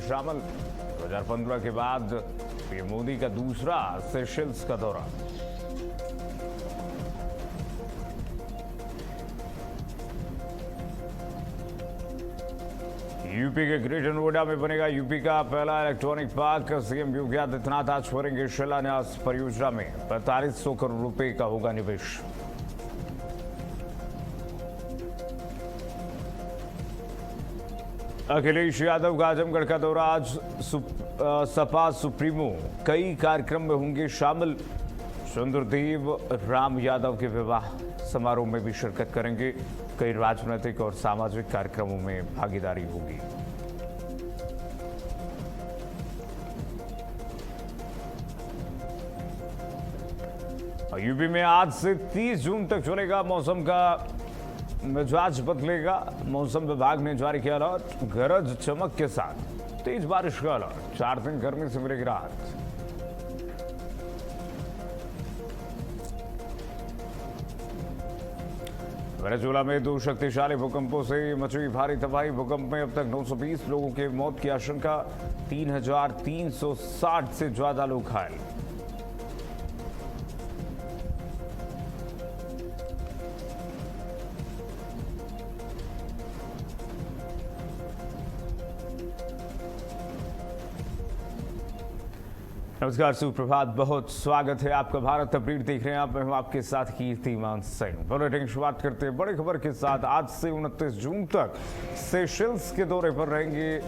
शामिल। 2015 के बाद पीएम मोदी का दूसरा सेशल्स का दौरा। यूपी के ग्रेटर नोएडा में बनेगा यूपी का पहला electronic park. CM Yogi Adityanath आज करेंगे शिलान्यास। परियोजना में 4500 करोड़ रुपए का होगा निवेश। अखिलेश यादव का आजमगढ़ का दौरा आज। सपा सुप्रीमो कई कार्यक्रम में होंगे शामिल। चंद्रदेव राम यादव के विवाह समारोह में भी शिरकत करेंगे। कई राजनीतिक और सामाजिक कार्यक्रमों में भागीदारी होगी। यूपी में आज से 30 जून तक चलेगा मौसम का मिजाज बदलेगा। मौसम विभाग ने जारी किया अलर्ट। गरज चमक के साथ तेज बारिश का अलर्ट। 4 दिन गर्मी से मिलेगी राहत। वेनेजुएला में 2 शक्तिशाली भूकंपों से मची भारी तबाही। भूकंप में अब तक 920 लोगों के मौत की आशंका। 3360 से ज्यादा लोग घायल। नमस्कार, सुप्रभात, बहुत स्वागत है आपका। भारत अपडेट देख रहे हैं आप। मैं हूं आपके साथ कीर्तिमान सिंह। बुलेटिन की शुरुआत करते हैं बड़ी खबर के साथ। आज से 29 जून तक सेशल्स के दौरे पर रहेंगे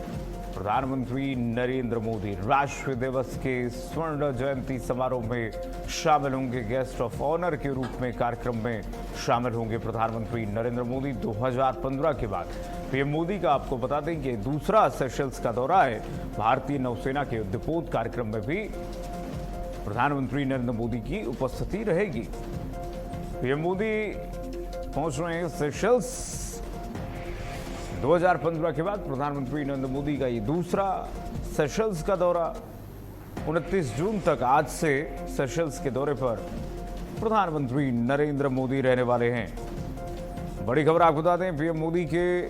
प्रधानमंत्री नरेंद्र मोदी। राष्ट्र दिवस के स्वर्ण जयंती समारोह में शामिल होंगे। गेस्ट ऑफ ऑनर के रूप में कार्यक्रम में शामिल होंगे प्रधानमंत्री नरेंद्र मोदी। 2015 के बाद पीएम मोदी का आपको बता दें कि दूसरा सेशल्स का दौरा है। भारतीय नौसेना के युद्धपोत कार्यक्रम में भी प्रधानमंत्री नरेंद्र मोदी की उपस्थिति रहेगी। पीएम मोदी पहुंच रहे हैं सेशल्स। 2015 के बाद प्रधानमंत्री नरेंद्र मोदी का ये दूसरा सेशल्स का दौरा। 29 जून तक आज से सेशल्स के दौरे पर प्रधानमंत्री नरेंद्र मोदी रहने वाले हैं। बड़ी खबर आपको बता दें, पीएम मोदी के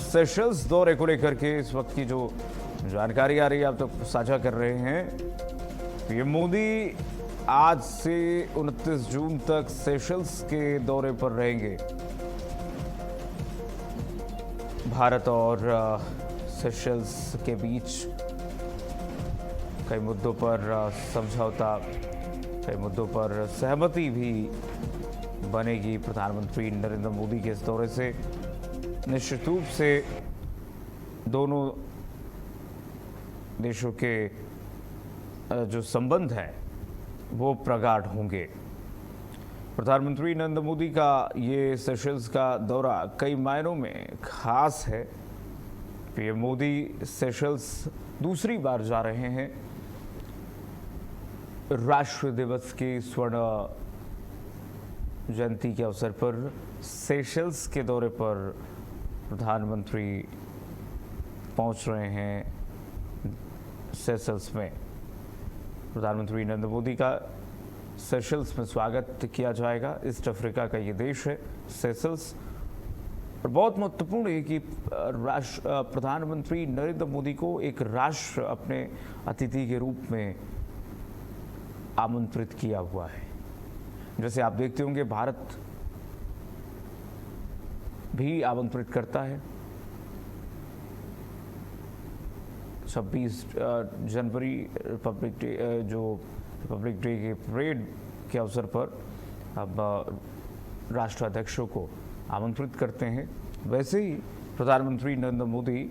सेशल्स दौरे को लेकर के इस वक्त की जो जानकारी आ रही है आप तक साझा कर रहे हैं। पीएम मोदी आज से 29 जून तक सेशल्स के दौरे पर रहेंगे। भारत और सेशल्स के बीच कई मुद्दों पर समझौता, कई मुद्दों पर सहमति भी बनेगी प्रधानमंत्री नरेंद्र मोदी के इस दौरे से। निश्चित रूप से दोनों देशों के जो संबंध हैं वो प्रगाढ़ होंगे। प्रधानमंत्री नरेंद्र मोदी का ये सेशल्स का दौरा कई मायनों में खास है। पीएम मोदी सेशल्स दूसरी बार जा रहे हैं। राष्ट्र दिवस के स्वर्ण जयंती के अवसर पर सेशल्स के दौरे पर प्रधानमंत्री पहुंच रहे हैं सेशल्स में। प्रधानमंत्री नरेंद्र मोदी का सेशल्स में स्वागत किया जाएगा। ईस्ट अफ्रीका का ये देश है सेशल्स। और बहुत महत्वपूर्ण है कि प्रधानमंत्री नरेंद्र मोदी को एक राष्ट्र अपने अतिथि के रूप में आमंत्रित किया हुआ है। जैसे आप देखते होंगे भारत भी आमंत्रित करता है। 26 जनवरी रिपब्लिक डे के परेड के अवसर पर अब राष्ट्राध्यक्षों को आमंत्रित करते हैं। वैसे ही प्रधानमंत्री नरेंद्र मोदी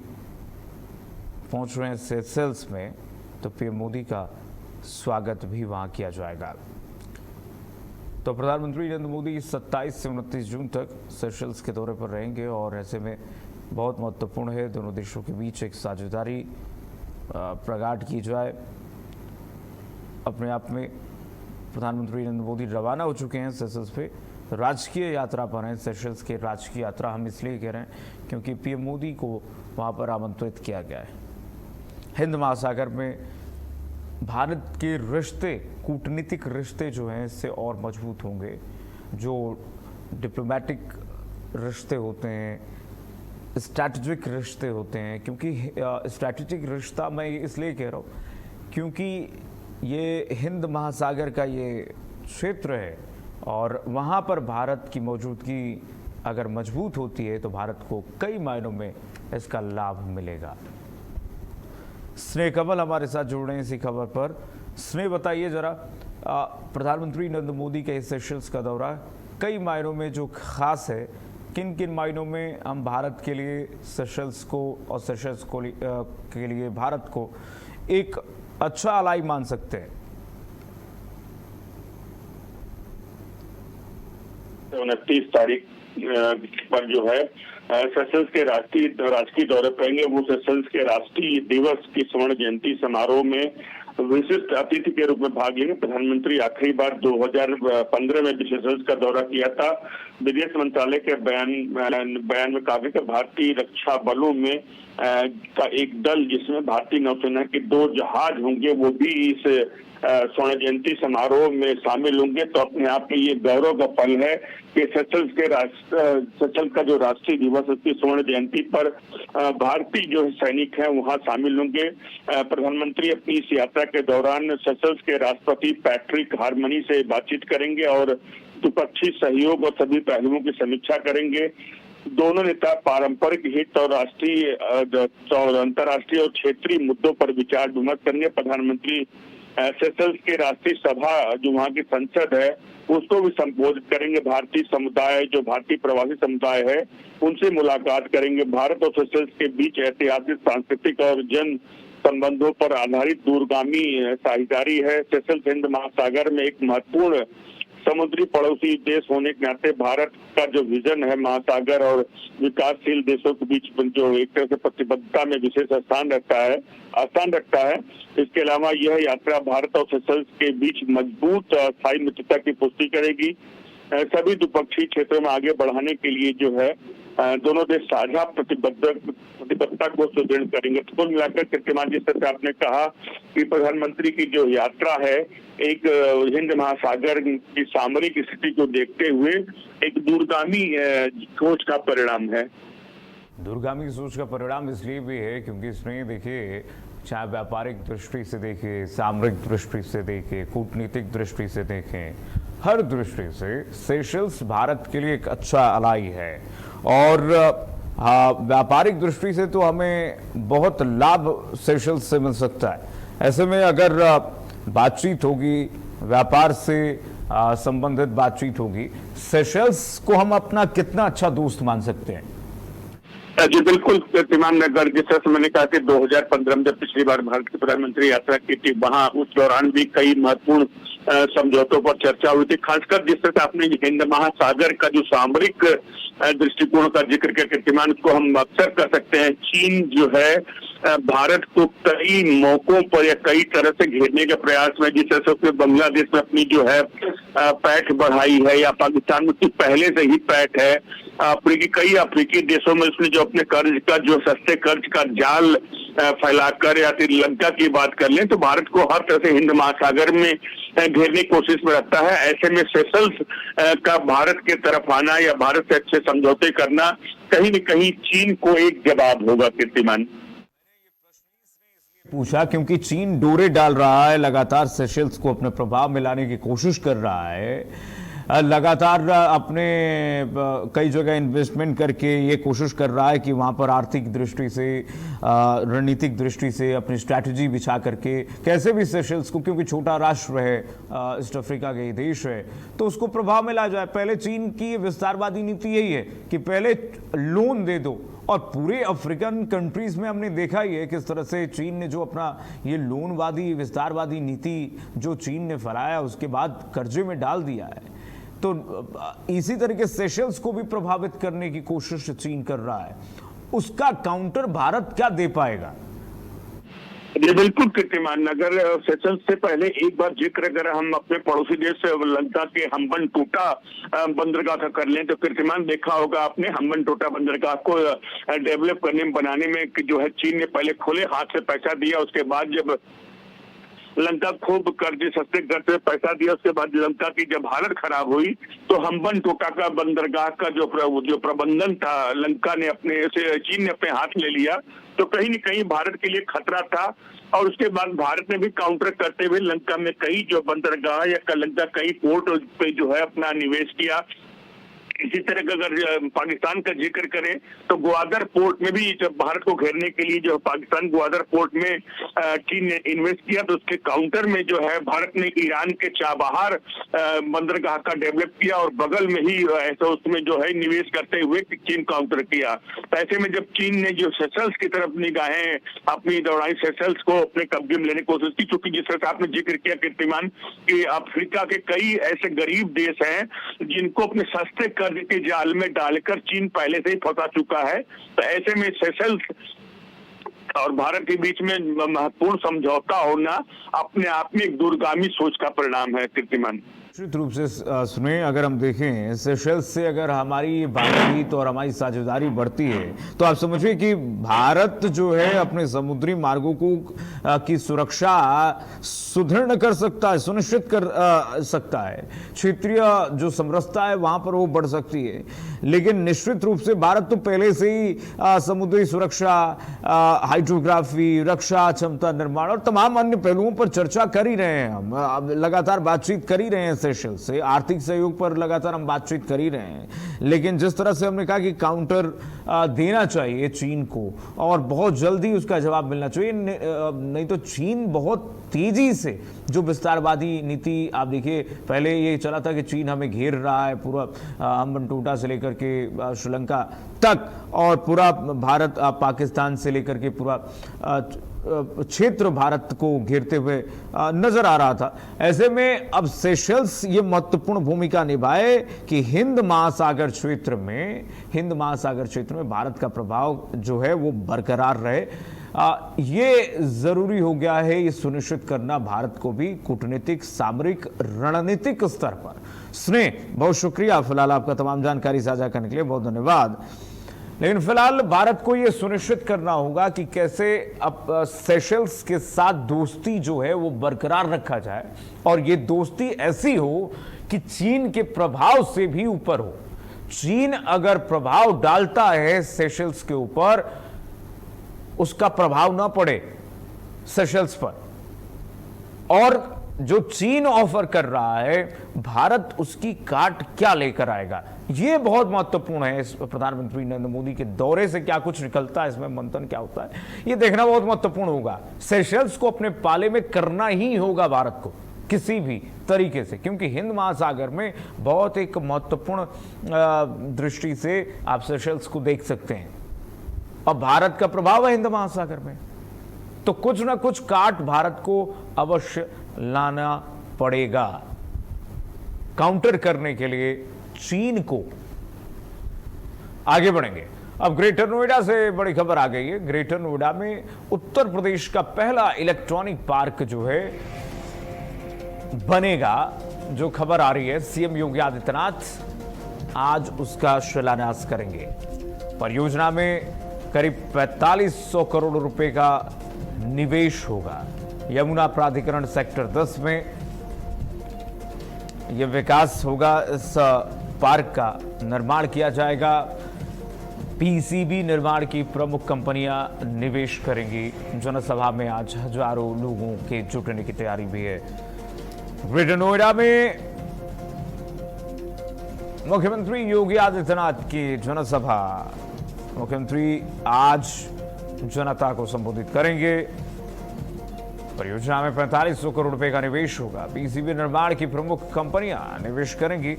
पहुंच रहे हैं सेशल्स में, तो पीएम मोदी का स्वागत भी वहां किया जाएगा। तो प्रधानमंत्री नरेंद्र मोदी 27 से 29 जून तक सेशल्स के दौरे पर रहेंगे और ऐसे में बहुत महत्वपूर्ण है दोनों देशों के बीच एक साझेदारी प्रगाढ़ की जाए। अपने आप में प्रधानमंत्री नरेंद्र मोदी रवाना हो चुके हैं सेशल्स पे, राजकीय यात्रा पर हैं। सेशल्स की राजकीय यात्रा हम इसलिए कह रहे हैं क्योंकि पीएम मोदी को वहाँ पर आमंत्रित किया गया है। हिंद महासागर में भारत के रिश्ते, कूटनीतिक रिश्ते जो हैं इससे और मजबूत होंगे। जो डिप्लोमेटिक रिश्ते होते हैं स्ट्रैटेजिक रिश्ते होते हैं, क्योंकि स्ट्रैटेजिक रिश्ता मैं इसलिए कह रहा हूँ क्योंकि ये हिंद महासागर का ये क्षेत्र है और वहाँ पर भारत की मौजूदगी अगर मजबूत होती है तो भारत को कई मायनों में इसका लाभ मिलेगा। स्नेह कमल हमारे साथ जुड़ रहे हैं इसी खबर पर। स्नेह, बताइए जरा, प्रधानमंत्री नरेंद्र मोदी का सेशल्स का दौरा कई मायनों में जो खास है, किन किन मायनों में हम भारत के लिए सेशल्स को और सेशल्स को के लिए भारत को एक अच्छा अलाई मान सकते हैं? 29 तारीख पर जो है सेशल्स के राष्ट्रीय दौरे करेंगे। वो सेशल्स के राष्ट्रीय दिवस की स्वर्ण जयंती समारोह में विशिष्ट अतिथि के रूप में भाग लेंगे। प्रधानमंत्री आखिरी बार 2015 में भी सेशल्स का दौरा किया था। विदेश मंत्रालय के बयान में कहा कि भारतीय रक्षा बलों में का एक दल जिसमें भारतीय नौसेना के 2 जहाज होंगे वो भी इस स्वर्ण जयंती समारोह में शामिल होंगे। तो अपने आप में ये गौरव का पल है कि सेशल्स का जो राष्ट्रीय दिवस उसकी स्वर्ण जयंती पर भारतीय जो सैनिक हैं वहां शामिल होंगे। प्रधानमंत्री अपनी इस यात्रा के दौरान सेशल्स के राष्ट्रपति पैट्रिक हार्मनी से बातचीत करेंगे और द्विपक्षीय सहयोग और सभी पहलुओं की समीक्षा करेंगे। दोनों नेता पारंपरिक हित और राष्ट्रीय और अंतर्राष्ट्रीय और क्षेत्रीय मुद्दों पर विचार विमर्श करेंगे। प्रधानमंत्री सेशल्स के राष्ट्रीय सभा जो वहाँ की संसद है उसको भी संबोधित करेंगे। भारतीय समुदाय जो भारतीय प्रवासी समुदाय है उनसे मुलाकात करेंगे। भारत और सेशल्स के बीच ऐतिहासिक, सांस्कृतिक और जन संबंधों पर आधारित दूरगामी साझेदारी है। सेशल्स हिंद महासागर में एक महत्वपूर्ण समुद्री पड़ोसी देश होने के नाते भारत का जो विजन है महासागर और विकासशील देशों के बीच जो एक तरह से प्रतिबद्धता में विशेष स्थान रखता है। इसके अलावा यह यात्रा भारत और सेशल्स के बीच मजबूत स्थायी मित्रता की पुष्टि करेगी। सभी द्विपक्षीय क्षेत्रों में आगे बढ़ाने के लिए जो है दोनों देश साझा प्रतिबद्धता को सुदृढ़ करेंगे। तो कुल मिलाकर कीर्तिमान जी से आपने कहा कि प्रधानमंत्री की जो यात्रा है एक हिंद महासागर की सामरिक स्थिति को देखते हुए एक दूरगामी सोच का परिणाम है। दूरगामी सोच का परिणाम इसलिए भी है क्योंकि इसमें देखिए, चाहे व्यापारिक दृष्टि से देखें, सामरिक दृष्टि से देखें, कूटनीतिक दृष्टि से देखें, हर दृष्टि से सेशल्स भारत के लिए एक अच्छा अलाई है। और व्यापारिक दृष्टि से तो हमें बहुत लाभ सेशल्स से मिल सकता है। ऐसे में अगर बातचीत होगी, व्यापार से संबंधित बातचीत होगी, सेशल्स को हम अपना कितना अच्छा दोस्त मान सकते हैं? जी बिल्कुल कीर्तिमान, नगर जिस तरह से मैंने कहा कि 2015 में जब पिछली बार भारत के प्रधानमंत्री यात्रा की थी वहां उस दौरान भी कई महत्वपूर्ण समझौतों पर चर्चा हुई थी। खासकर जिस तरह से आपने हिंद महासागर का जो सामरिक दृष्टिकोण का जिक्र किया कीर्तिमान, उसको हम अक्सर कर सकते हैं। चीन जो है भारत को कई मौकों पर या कई तरह से घेरने के प्रयास में, जिस तरह से बांग्लादेश में अपनी जो है पैठ बढ़ाई है या पाकिस्तान में उसकी पहले से ही पैठ है। कई अफ्रीकी देशों में उसने जो अपने कर्ज का जो सस्ते कर्ज का जाल फैलाकर या श्रीलंका की बात कर लें तो भारत को हर तरह से हिंद महासागर में घेरने की कोशिश में रखता है। ऐसे में सेशल्स का भारत के तरफ आना या भारत से अच्छे समझौते करना कहीं न कहीं चीन को एक जवाब होगा। कीर्तिमान, पूछा क्योंकि चीन डोरे डाल रहा है, लगातार सेशल्स को अपने प्रभाव में लाने की कोशिश कर रहा है, लगातार अपने कई जगह इन्वेस्टमेंट करके ये कोशिश कर रहा है कि वहाँ पर आर्थिक दृष्टि से, रणनीतिक दृष्टि से अपनी स्ट्रैटेजी बिछा करके कैसे भी सेशल्स को, क्योंकि छोटा राष्ट्र है, ईस्ट अफ्रीका का ही देश है, तो उसको प्रभाव में ला जाए। पहले चीन की विस्तारवादी नीति यही है कि पहले लोन दे दो, और पूरे अफ्रीकन कंट्रीज में हमने देखा ही है किस तरह से चीन ने जो अपना ये लोनवादी विस्तारवादी नीति जो चीन ने फैलाया उसके बाद कर्जे में डाल दिया है। तो इसी तरीके सेशल्स को भी प्रभावित करने की कोशिश चीन कर रहा है, उसका काउंटर भारत क्या दे पाएगा? जी बिल्कुल कीर्तिमान, अगर सेशल्स से पहले एक बार जिक्र अगर हम अपने पड़ोसी देश श्रीलंका के हम्बनटोटा बंदरगाह का कर लें तो कीर्तिमान देखा होगा आपने, हम्बनटोटा बंदरगाह को डेवलप करने बनाने में जो है चीन ने पहले खुले हाथ से पैसा दिया, उसके बाद जब लंका खूब कर्जे सस्ते कर्जे पैसा दिया, उसके बाद लंका की जब हालत खराब हुई तो हम्बन टोटा का बंदरगाह का जो प्रबंधन था लंका ने चीन ने अपने हाथ ले लिया। तो कहीं न कहीं भारत के लिए खतरा था और उसके बाद भारत ने भी काउंटर करते हुए लंका में कई जो बंदरगाह या लंका कई पोर्ट पे जो है अपना निवेश किया। इसी तरह का अगर पाकिस्तान का जिक्र करें तो ग्वादर पोर्ट में भी जब भारत को घेरने के लिए जो पाकिस्तान ग्वादर पोर्ट में चीन ने इन्वेस्ट किया तो उसके काउंटर में जो है भारत ने ईरान के चाबहार बंदरगाह का डेवलप किया और बगल में ही ऐसा उसमें जो है निवेश करते हुए चीन काउंटर किया। तो ऐसे में जब चीन ने जो सेशल्स की तरफ निगाहें अपनी दौड़ाई, सेशल्स को अपने कब्जे में लेने की कोशिश की, क्योंकि जिस तरह आपने जिक्र किया कीर्तिमान कि अफ्रीका के कई ऐसे गरीब देश हैं जिनको अपने सस्ते कर्ज के जाल में डालकर चीन पहले से ही फंसा चुका है। तो ऐसे में सेशल्स और भारत के बीच में महत्वपूर्ण समझौता होना अपने आप में एक दूरगामी सोच का परिणाम है कीर्तिमान। निश्चित रूप से सुने, अगर हम देखें सेशल्स से अगर हमारी बातचीत और हमारी साझेदारी बढ़ती है तो आप समझिए कि भारत जो है अपने समुद्री मार्गों को की सुरक्षा सुदृढ़ कर सकता है, सुनिश्चित कर सकता है। क्षेत्रीय जो समरसता है वहां पर वो बढ़ सकती है। लेकिन निश्चित रूप से भारत तो पहले से ही समुद्री सुरक्षा, हाइड्रोग्राफी, रक्षा क्षमता निर्माण और तमाम अन्य पहलुओं पर चर्चा कर ही रहे हैं। हम लगातार बातचीत कर ही रहे हैं सेशल्स से, आर्थिक सहयोग पर लगातार हम बातचीत कर ही रहे हैं। लेकिन जिस तरह से हमने कहा कि काउंटर देना चाहिए चीन को और बहुत जल्दी उसका जवाब मिलना चाहिए, नहीं तो चीन बहुत तेजी से जो विस्तारवादी नीति, आप देखिए पहले ये चला था कि चीन हमें घेर रहा है पूरा हम्बनटोटा से लेकर के श्रीलंका तक और पूरा भारत पाकिस्तान से लेकर के पूरा क्षेत्र भारत को घेरते हुए नजर आ रहा था। ऐसे में अब सेशल्स ये महत्वपूर्ण भूमिका निभाए कि हिंद महासागर क्षेत्र में भारत का प्रभाव जो है वो बरकरार रहे। ये जरूरी हो गया है, ये सुनिश्चित करना भारत को भी कूटनीतिक, सामरिक, रणनीतिक स्तर पर। स्नेह, बहुत शुक्रिया फिलहाल आपका तमाम जानकारी साझा करने के लिए, बहुत धन्यवाद। लेकिन फिलहाल भारत को यह सुनिश्चित करना होगा कि कैसे अब सेशल्स के साथ दोस्ती जो है वो बरकरार रखा जाए और ये दोस्ती ऐसी हो कि चीन के प्रभाव से भी ऊपर हो। चीन अगर प्रभाव डालता है सेशल्स के ऊपर, उसका प्रभाव ना पड़े सेशल्स पर, और जो चीन ऑफर कर रहा है भारत उसकी काट क्या लेकर आएगा, यह बहुत महत्वपूर्ण है। इस प्रधानमंत्री नरेंद्र मोदी के दौरे से क्या कुछ निकलता है, इसमें मंथन क्या होता है, यह देखना बहुत महत्वपूर्ण होगा। सेशल्स को अपने पाले में करना ही होगा भारत को किसी भी तरीके से, क्योंकि हिंद महासागर में बहुत एक महत्वपूर्ण दृष्टि से आप सेशल्स को देख सकते हैं और भारत का प्रभाव है हिंद महासागर में, तो कुछ ना कुछ काट भारत को अवश्य लाना पड़ेगा काउंटर करने के लिए चीन को। आगे बढ़ेंगे, अब ग्रेटर नोएडा से बड़ी खबर आ गई है। ग्रेटर नोएडा में उत्तर प्रदेश का पहला इलेक्ट्रॉनिक पार्क जो है बनेगा, जो खबर आ रही है सीएम योगी आदित्यनाथ आज उसका शिलान्यास करेंगे। परियोजना में करीब 4500 करोड़ रुपए का निवेश होगा। यमुना प्राधिकरण सेक्टर 10 में यह विकास होगा, इस पार्क का निर्माण किया जाएगा। पीसीबी निर्माण की प्रमुख कंपनियां निवेश करेंगी। जनसभा में आज हजारों लोगों के जुटने की तैयारी भी है। ग्रेटर नोएडा में मुख्यमंत्री योगी आदित्यनाथ की जनसभा, मुख्यमंत्री आज जनता को संबोधित करेंगे। परियोजना में 4500 करोड़ रुपए का निवेश होगा। पीसीबी निर्माण की प्रमुख कंपनियां निवेश करेंगी।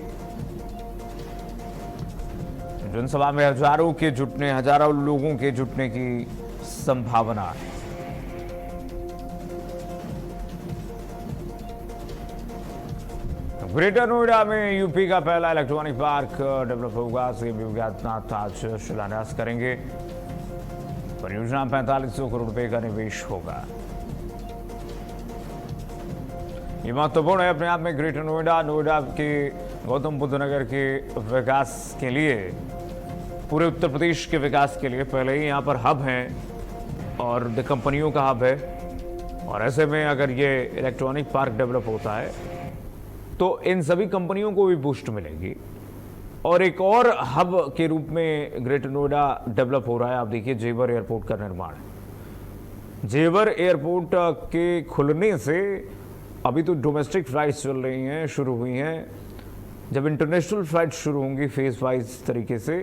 जनसभा में हजारों लोगों के जुटने की संभावना है। ग्रेटर नोएडा में यूपी का पहला इलेक्ट्रॉनिक पार्क डेवलप होगा। सीएम योगी आदित्यनाथ आज शिलान्यास करेंगे। परियोजना में 4500 करोड़ रुपए का निवेश होगा। ये महत्वपूर्ण है अपने आप में। ग्रेटर नोएडा के गौतम बुद्ध नगर के विकास के लिए, पूरे उत्तर प्रदेश के विकास के लिए पहले ही यहाँ पर हब हैं और कंपनियों का हब है। और ऐसे में अगर ये इलेक्ट्रॉनिक पार्क डेवलप होता है तो इन सभी कंपनियों को भी बूस्ट मिलेगी और एक और हब के रूप में ग्रेटर नोएडा डेवलप हो रहा है। आप देखिए जेवर एयरपोर्ट का निर्माण, जेवर एयरपोर्ट के खुलने से अभी तो डोमेस्टिक फ्लाइट्स चल रही हैं, शुरू हुई हैं, जब इंटरनेशनल फ्लाइट शुरू होंगी फेज वाइज तरीके से,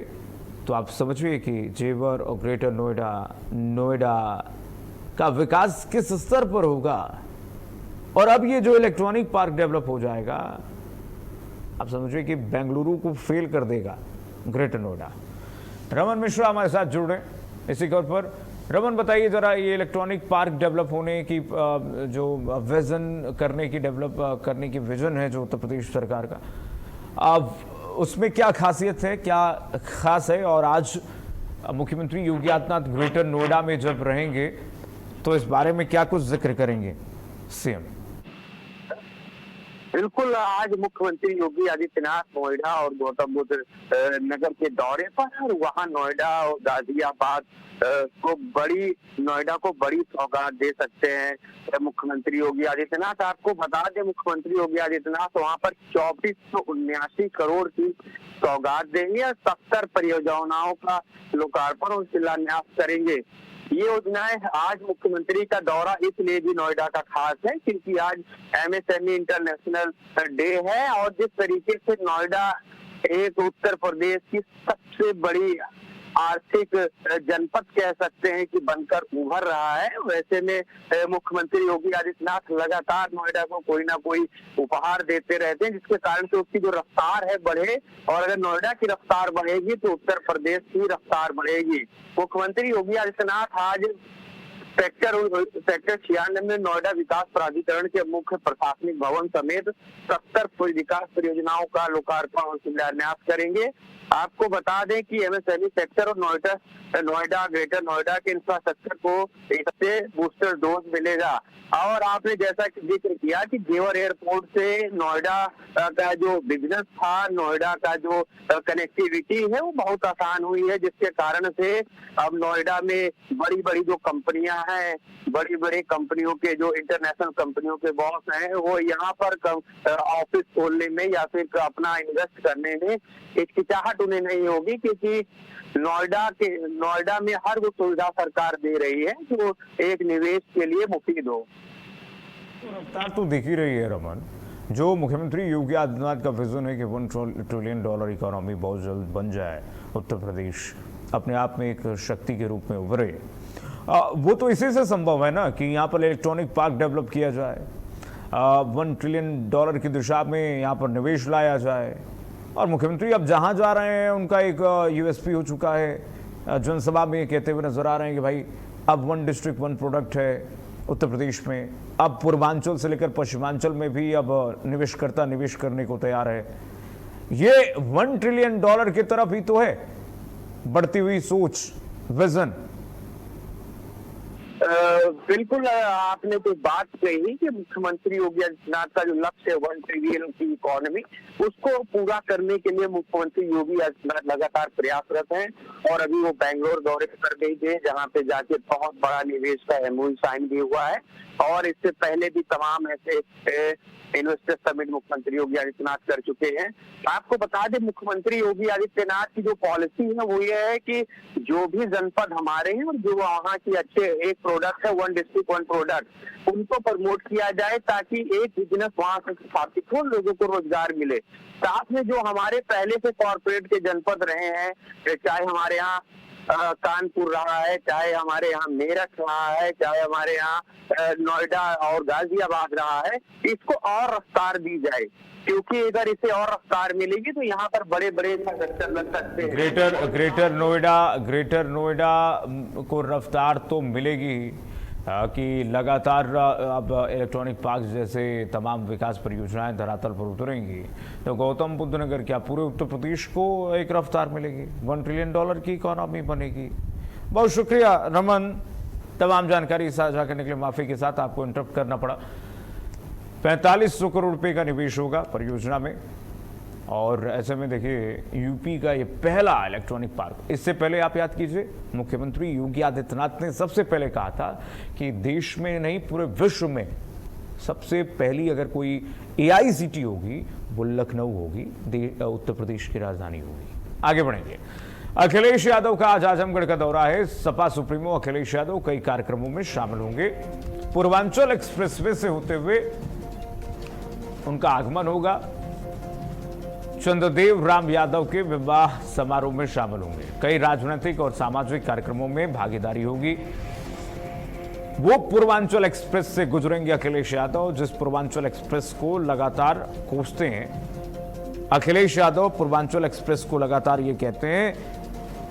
तो आप समझिए कि जेवर और ग्रेटर नोएडा का विकास किस स्तर पर होगा। और अब ये जो इलेक्ट्रॉनिक पार्क डेवलप हो जाएगा, आप समझिए कि बेंगलुरु को फेल कर देगा ग्रेटर नोएडा। रमन मिश्रा हमारे साथ जुड़ रहे हैं इसी कौर पर। रमन, बताइए जरा, ये इलेक्ट्रॉनिक पार्क डेवलप होने की जो विजन करने की विजन है जो उत्तर प्रदेश सरकार का, अब उसमें क्या खासियत है, क्या खास है? और आज मुख्यमंत्री योगी आदित्यनाथ ग्रेटर नोएडा में जब रहेंगे तो इस बारे में क्या कुछ जिक्र करेंगे सीएम? बिल्कुल, आज मुख्यमंत्री योगी आदित्यनाथ नोएडा और गौतम बुद्ध नगर के दौरे पर, और वहां नोएडा और गाजियाबाद नोएडा को बड़ी सौगात दे सकते हैं मुख्यमंत्री योगी आदित्यनाथ। आपको बता दें, मुख्यमंत्री योगी आदित्यनाथ वहां पर 2479 करोड़ की सौगात देंगे और 70 परियोजनाओं का लोकार्पण और शिलान्यास करेंगे। ये योजनाएं, आज मुख्यमंत्री का दौरा इसलिए भी नोएडा का खास है क्योंकि आज एमएसएमई इंटरनेशनल डे है, और जिस तरीके से नोएडा एक उत्तर प्रदेश की सबसे बड़ी आर्थिक जनपद कह सकते हैं कि बनकर उभर रहा है, वैसे में मुख्यमंत्री योगी आदित्यनाथ लगातार नोएडा को कोई ना कोई उपहार देते रहते हैं, जिसके कारण से उसकी जो रफ्तार है बढ़े, और अगर नोएडा की रफ्तार बढ़ेगी तो उत्तर प्रदेश की रफ्तार बढ़ेगी। मुख्यमंत्री योगी आदित्यनाथ आज सेक्टर 96 में नोएडा विकास प्राधिकरण के मुख्य प्रशासनिक भवन समेत 70 विकास परियोजनाओं का लोकार्पण और शिलान्यास करेंगे। आपको बता दें कि एमएसएमई सेक्टर और नोएडा ग्रेटर नोएडा के इंफ्रास्ट्रक्चर को इससे बूस्टर डोज मिलेगा। और आपने जैसा कि जिक्र किया कि जेवर एयरपोर्ट से नोएडा का जो बिजनेस था, नोएडा का जो कनेक्टिविटी है वो बहुत आसान हुई है, जिसके कारण से अब नोएडा में बड़ी बड़ी जो कंपनियां हैं, बड़ी बड़ी कंपनियों के जो इंटरनेशनल कंपनियों के बॉस हैं, वो यहाँ पर ऑफिस खोलने में या फिर अपना इन्वेस्ट करने में हिचकिचाहट उन्हें नहीं होगी, क्योंकि नोएडा में हर वो सुविधा सरकार दे रही है जो एक निवेश के लिए मुफीद हो। रफ्तार तो दिख ही रही है रमन, जो मुख्यमंत्री योगी आदित्यनाथ का विजन है कि $1 ट्रिलियन इकोनॉमी बहुत जल्द बन जाए, उत्तर प्रदेश अपने आप में एक शक्ति के रूप में उभरे, वो तो इसी से संभव है ना कि यहाँ पर इलेक्ट्रॉनिक पार्क डेवलप किया जाए, $1 ट्रिलियन की दिशा में यहाँ पर निवेश लाया जाए। और मुख्यमंत्री अब जहाँ जा रहे हैं उनका एक यूएसपी हो चुका है, जनसभा में कहते हुए नजर आ रहे हैं कि भाई अब 1 डिस्ट्रिक्ट 1 प्रोडक्ट है उत्तर प्रदेश में। अब पूर्वांचल से लेकर पश्चिमांचल में भी अब निवेशकर्ता निवेश करने को तैयार है। ये $1 ट्रिलियन की तरफ ही तो है बढ़ती हुई सोच, विजन। बिल्कुल, आपने तो बात कही कि मुख्यमंत्री योगी आदित्यनाथ का जो लक्ष्य है 1 ट्रिलियन की इकोनॉमी, उसको पूरा करने के लिए मुख्यमंत्री योगी आदित्यनाथ लगातार प्रयासरत हैं। और अभी वो बेंगलोर दौरे कर गई थे, जहां पे जाके बहुत बड़ा निवेश का एमओयू साइन भी हुआ है, और इससे पहले भी तमाम ऐसे इन्वेस्टर समिट मुख्यमंत्री योगी आदित्यनाथ कर चुके हैं। आपको बता दें, मुख्यमंत्री योगी आदित्यनाथ की जो पॉलिसी है वो ये है कि जो भी जनपद हमारे हैं और जो वहाँ की अच्छे एक प्रोडक्ट है 1 डिस्ट्रिक्ट 1 प्रोडक्ट, उनको प्रमोट किया जाए ताकि एक बिजनेस वहाँ से स्थापित हो, लोगों को रोजगार मिले। साथ में जो हमारे पहले से कॉर्पोरेट के जनपद रहे हैं, चाहे हमारे यहाँ कानपुर रहा है, चाहे हमारे यहाँ मेरठ रहा है, चाहे हमारे यहाँ नोएडा और गाजियाबाद रहा है, इसको और रफ्तार दी जाए, क्योंकि अगर इसे और रफ्तार मिलेगी तो यहाँ पर बड़े बड़े इंफ्रास्ट्रक्चर लग सकते हैं। ग्रेटर नोएडा को रफ्तार तो मिलेगी कि लगातार अब इलेक्ट्रॉनिक पार्क जैसे तमाम विकास परियोजनाएं धरातल पर उतरेंगी, तो गौतम बुद्ध नगर क्या पूरे उत्तर प्रदेश को एक रफ्तार मिलेगी, $1 ट्रिलियन की इकोनॉमी बनेगी। बहुत शुक्रिया रमन, तमाम जानकारी साझा करने के लिए। माफी के साथ आपको इंटरप्ट करना पड़ा। 4500 करोड़ रुपए का निवेश होगा परियोजना में, और ऐसे में देखिए यूपी का ये पहला इलेक्ट्रॉनिक पार्क, इससे पहले आप याद कीजिए मुख्यमंत्री योगी आदित्यनाथ ने सबसे पहले कहा था कि देश में नहीं पूरे विश्व में सबसे पहली अगर कोई एआई सिटी होगी वो लखनऊ होगी, उत्तर प्रदेश की राजधानी होगी। आगे बढ़ेंगे। अखिलेश यादव का आज आजमगढ़ का दौरा है। सपा सुप्रीमो अखिलेश यादव कई कार्यक्रमों में शामिल होंगे। पूर्वांचल एक्सप्रेसवे से होते हुए उनका आगमन होगा। चंद्रदेव राम यादव के विवाह समारोह में शामिल होंगे। कई राजनीतिक और सामाजिक कार्यक्रमों में भागीदारी होगी। वो पूर्वांचल एक्सप्रेस से गुजरेंगे अखिलेश यादव, जिस पूर्वांचल एक्सप्रेस को लगातार कोसते हैं। अखिलेश यादव पूर्वांचल एक्सप्रेस को लगातार ये कहते हैं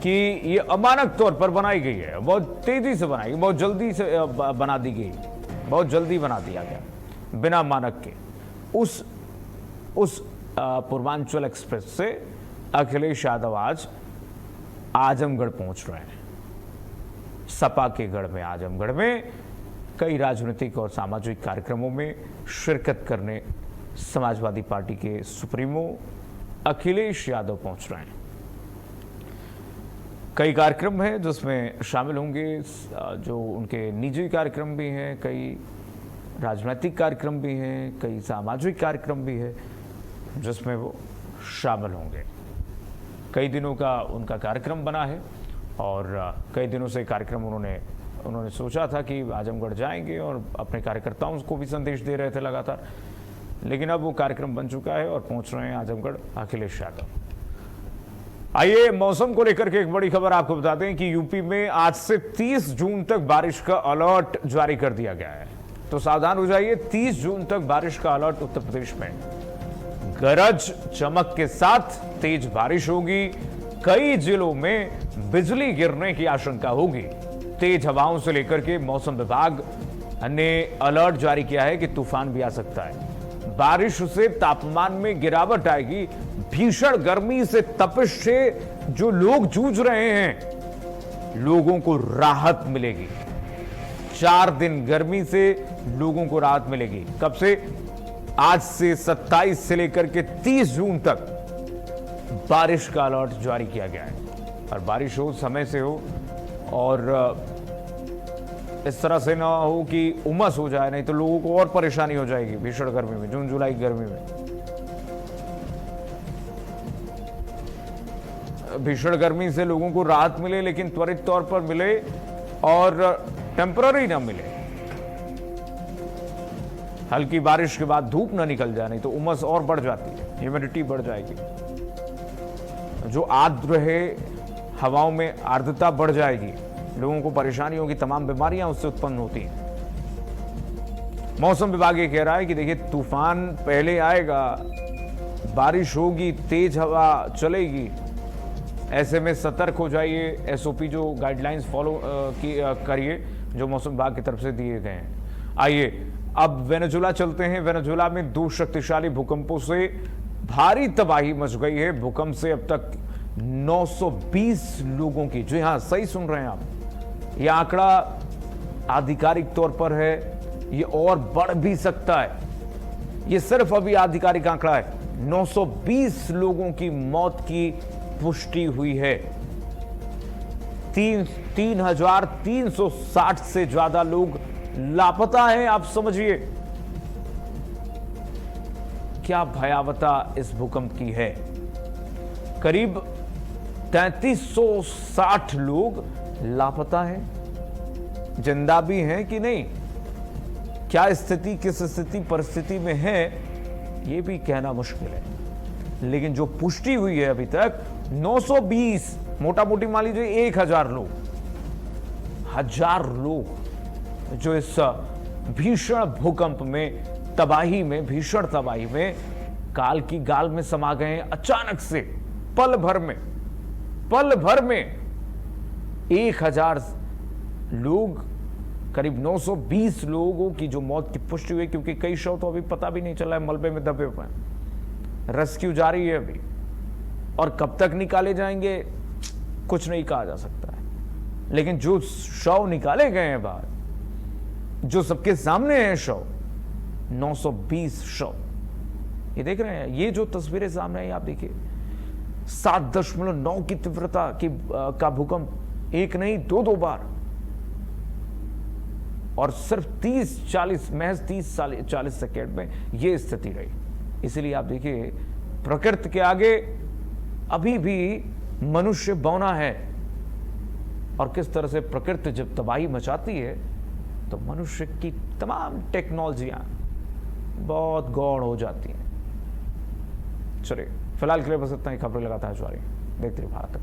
कि ये अमानक तौर पर बनाई गई है, बहुत तेजी से बनाई, बहुत जल्दी से बना दी गई, बहुत जल्दी बना दिया गया बिना मानक के। उस पूर्वांचल एक्सप्रेस से अखिलेश यादव आज आजमगढ़ पहुंच रहे हैं। सपा के गढ़ में आजमगढ़ में कई राजनीतिक और सामाजिक कार्यक्रमों में शिरकत करने समाजवादी पार्टी के सुप्रीमो अखिलेश यादव पहुंच रहे हैं। कई कार्यक्रम हैं जिसमें शामिल होंगे, जो उनके निजी कार्यक्रम भी हैं, कई राजनीतिक कार्यक्रम भी हैं, कई सामाजिक कार्यक्रम भी है जिसमें वो शामिल होंगे। कई दिनों का उनका कार्यक्रम बना है और कई दिनों से कार्यक्रम उन्होंने सोचा था कि आजमगढ़ जाएंगे और अपने कार्यकर्ताओं को भी संदेश दे रहे थे लगातार, लेकिन अब वो कार्यक्रम बन चुका है और पहुंच रहे हैं आजमगढ़ अखिलेश यादव। आइए मौसम को लेकर के एक बड़ी खबर आपको बता दें कि यूपी में आज से 30 जून तक बारिश का अलर्ट जारी कर दिया गया है, तो सावधान हो जाइए। 30 जून तक बारिश का अलर्ट उत्तर प्रदेश में। गरज चमक के साथ तेज बारिश होगी। कई जिलों में बिजली गिरने की आशंका होगी। तेज हवाओं से लेकर के मौसम विभाग ने अलर्ट जारी किया है कि तूफान भी आ सकता है। बारिश से तापमान में गिरावट आएगी। भीषण गर्मी से, तपिश से जो लोग जूझ रहे हैं, लोगों को राहत मिलेगी। 4 दिन गर्मी से लोगों को राहत मिलेगी। कब से? आज से 27 से लेकर के 30 जून तक बारिश का अलर्ट जारी किया गया है। और बारिश हो, समय से हो और इस तरह से ना हो कि उमस हो जाए, नहीं तो लोगों को और परेशानी हो जाएगी भीषण गर्मी में, जून जुलाई की गर्मी में। भीषण गर्मी से लोगों को राहत मिले, लेकिन त्वरित तौर पर मिले और टेम्पररी ना मिले। हल्की बारिश के बाद धूप ना निकल जाए, नहीं तो उमस और बढ़ जाती है, ह्यूमिडिटी बढ़ जाएगी। जो आर्द्र है, हवाओं में आर्द्रता बढ़ जाएगी, लोगों को परेशानी होगी, तमाम बीमारियां उससे उत्पन्न होती हैं। मौसम विभाग ये कह रहा है कि देखिए तूफान पहले आएगा, बारिश होगी, तेज हवा चलेगी। ऐसे में सतर्क हो जाइए। एसओपी जो गाइडलाइंस फॉलो करिए जो मौसम विभाग की तरफ से दिए गए हैं। आइए अब वेनेजुला चलते हैं। वेनेजुला में 2 शक्तिशाली भूकंपों से भारी तबाही मच गई है। भूकंप से अब तक 920 लोगों की, जी हां सही सुन रहे हैं आप, यह आंकड़ा आधिकारिक तौर पर है, यह और बढ़ भी सकता है। यह सिर्फ अभी आधिकारिक आंकड़ा है। 920 लोगों की मौत की पुष्टि हुई है। 3,360 से ज्यादा लोग लापता हैं। आप समझिए क्या भयावहता इस भूकंप की है। करीब 3360 लोग लापता हैं। जिंदा भी हैं कि नहीं, क्या स्थिति, किस स्थिति परिस्थिति में है, यह भी कहना मुश्किल है। लेकिन जो पुष्टि हुई है अभी तक 920, मोटा मोटी मान लीजिए 1000 लोग, 1000 लोग जो इस भीषण भूकंप में, तबाही में, भीषण तबाही में काल की गाल में समा गए हैं। अचानक से पल भर में 1000 लोग, करीब 920 लोगों की जो मौत की पुष्टि हुई, क्योंकि कई शव तो अभी पता भी नहीं चला है, मलबे में दबे हुए हैं। रेस्क्यू जारी है अभी, और कब तक निकाले जाएंगे कुछ नहीं कहा जा सकता है। लेकिन जो शव निकाले गए हैं बाहर, जो सबके सामने हैं शव, 920 शव, ये देख रहे हैं, ये जो तस्वीरें सामने आई आप देखिए, 7.9 की तीव्रता की का भूकंप, एक नहीं दो बार, और सिर्फ 30-40 सेकेंड में ये स्थिति रही। इसीलिए आप देखिए, प्रकृति के आगे अभी भी मनुष्य बौना है, और किस तरह से प्रकृति जब तबाही मचाती है तो मनुष्य की तमाम टेक्नोलॉजियां बहुत गौण हो जाती हैं। चलिए फिलहाल के लिए बस इतना ही, खबरें लगातार जारी, देखते रहिए भारत तक।